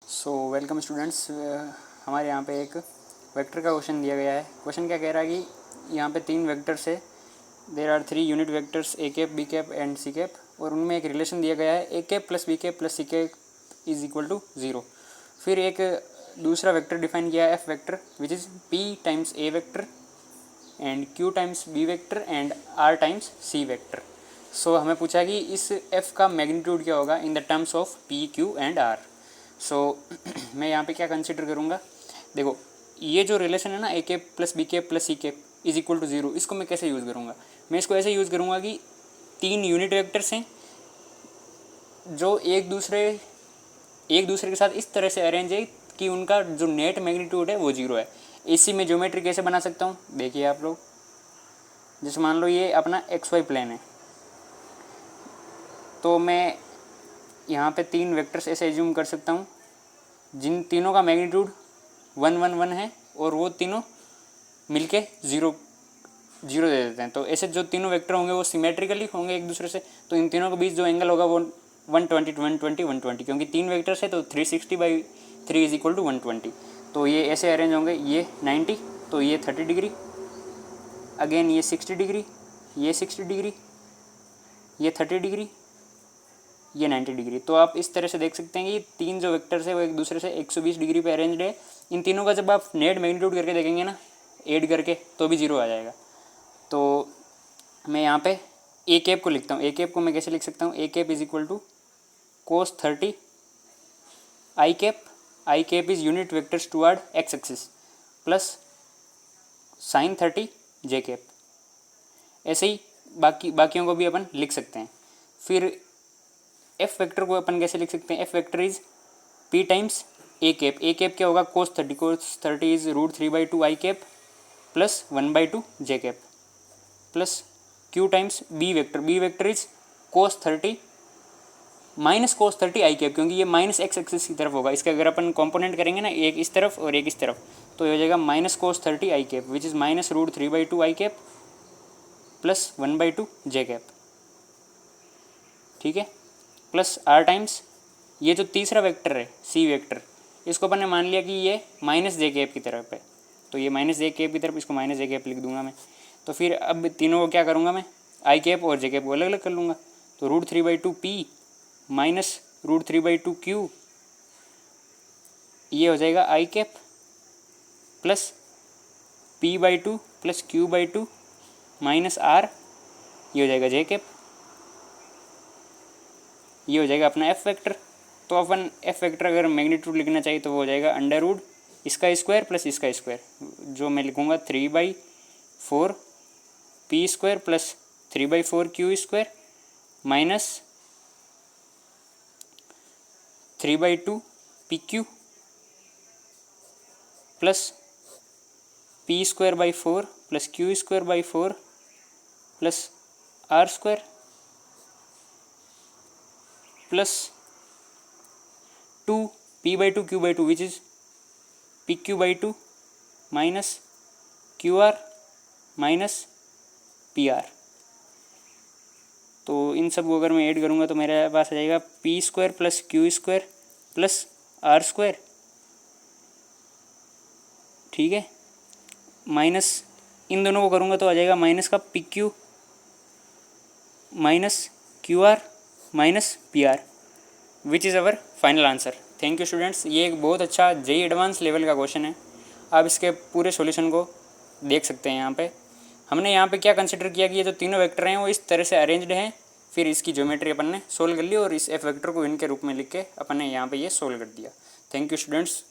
So welcome students. हमारे यहाँ पे एक वेक्टर का क्वेश्चन दिया गया है। क्वेश्चन क्या कह रहा है कि यहाँ पे 3 वेक्टर्स है। There are 3 unit vectors A cap, B cap and C cap, और उनमें एक रिलेशन दिया गया है A cap plus B cap plus C cap is equal to 0। फिर एक दूसरा वेक्टर डिफाइन किया है F vector, which is P times A vector and Q times B vector and R times C vector. So हमें पूछा कि इस F का मैग्नीट्यूड क्या होगा इन the terms of P Q and R. So मैं यहाँ पे क्या कंसिडर करूँगा, देखो ये जो रिलेशन है ना A cap plus B cap plus C cap is equal to 0, इसको मैं कैसे यूज़ करूँगा। मैं इसको ऐसे यूज़ करूँगा कि 3 यूनिट वेक्टर्स हैं जो एक दूसरे के साथ इस तरह से अरेंज है कि उनका जो नेट मैग्नीट्यूड है वो 0 है। इसी में ज्योमेट्री कैसे बना सकता हूँ, देखिए आप लोग। जैसे मान लो ये अपना XY प्लेन है, तो मैं यहाँ पे 3 वेक्टर्स ऐसे एज्यूम कर सकता हूँ जिन तीनों का मैग्नीट्यूड 1 1 1 है और वो तीनों मिलके 0 0 दे देते हैं। तो ऐसे जो तीनों वेक्टर होंगे वो सिमेट्रिकली होंगे एक दूसरे से, तो इन तीनों के बीच जो एंगल होगा वो 120 120 120, क्योंकि 3 वेक्टर्स है तो 360/3 इज इक्वल टू 120। तो ये ऐसे अरेंज होंगे, ये 90 तो ये 30 डिग्री, अगेन ये 60 डिग्री, ये 60 डिग्री, ये 30 डिग्री, ये 90 डिग्री। तो आप इस तरह से देख सकते हैं कि 3 जो वेक्टर्स है वो एक दूसरे से 120 डिग्री पे अरेंज्ड है। इन तीनों का जब आप नेट मैग्नीट्यूड करके देखेंगे ना, ऐड करके, तो भी 0 आ जाएगा। तो मैं यहाँ पे ए कैप को लिखता हूँ। ए कैप को मैं कैसे लिख सकता हूँ, A cap is equal to cos 30 I cap. I cap is unit vectors toward x axis plus sin 30 J cap. ऐसे ही बाकियों को भी अपन लिख सकते हैं। फिर एफ वेक्टर को अपन कैसे लिख सकते हैं, F vector is P times A cap. A cap क्या होगा, cos 30। cos 30 is √3/2 I cap plus 1/2 J cap plus Q times B vector. B vector is cos 30 minus cos 30 I cap, क्योंकि ये minus x axis की तरफ होगा। इसका अगर अपन component करेंगे ना, एक इस तरफ और एक इस तरफ, तो ये हो जाएगा minus cos 30 I cap which is minus √3/2 I cap plus 1/2 J cap. ठीक है, प्लस आर टाइम्स ये जो तीसरा वेक्टर है सी वेक्टर, इसको अपन ने मान लिया कि ये माइनस जे कैप की तरफ है, तो ये माइनस जे कैप की तरफ, इसको माइनस जे कैप लिख दूंगा मैं। तो फिर अब तीनों को क्या करूँगा मैं, आई कैप और जे कैप को अलग अलग कर लूँगा। तो √3/2 पी माइनस √3/2 क्यू, ये हो जाएगा I cap plus p/2 plus q/2 minus R, ये हो जाएगा जे कैप। ये हो जाएगा अपना एफ वेक्टर। तो अपन एफ वेक्टर अगर मैग्नीट्यूड लिखना चाहिए तो वो हो जाएगा √ इसका स्क्वायर प्लस इसका स्क्वायर, जो मैं लिखूँगा 3/4 p square plus 3/4 q square minus 3/2 pq plus p²/4 plus q²/4 plus r² plus 2 p/2 q/2 which is pq/2 minus qr minus pr। तो इन सब को अगर मैं ऐड करूँगा तो मेरे पास आ जाएगा p² plus q² plus r²। ठीक है, माइनस इन दोनों को करूँगा तो आ जाएगा माइनस का pq minus qr minus pr which is our final answer. Thank you students. ये एक बहुत अच्छा जेईई एडवांस लेवल का क्वेश्चन है। आप इसके पूरे सॉल्यूशन को देख सकते हैं। यहाँ पे हमने यहाँ पे क्या कंसिडर किया कि ये जो तीनों वेक्टर हैं वो इस तरह से अरेंज्ड हैं। फिर इसकी ज्योमेट्री अपन ने सोल्व कर ली और इस एफ वेक्टर को इनके रूप में लिख के अपन ने यहाँ पे ये सोल्व कर दिया। Thank you students.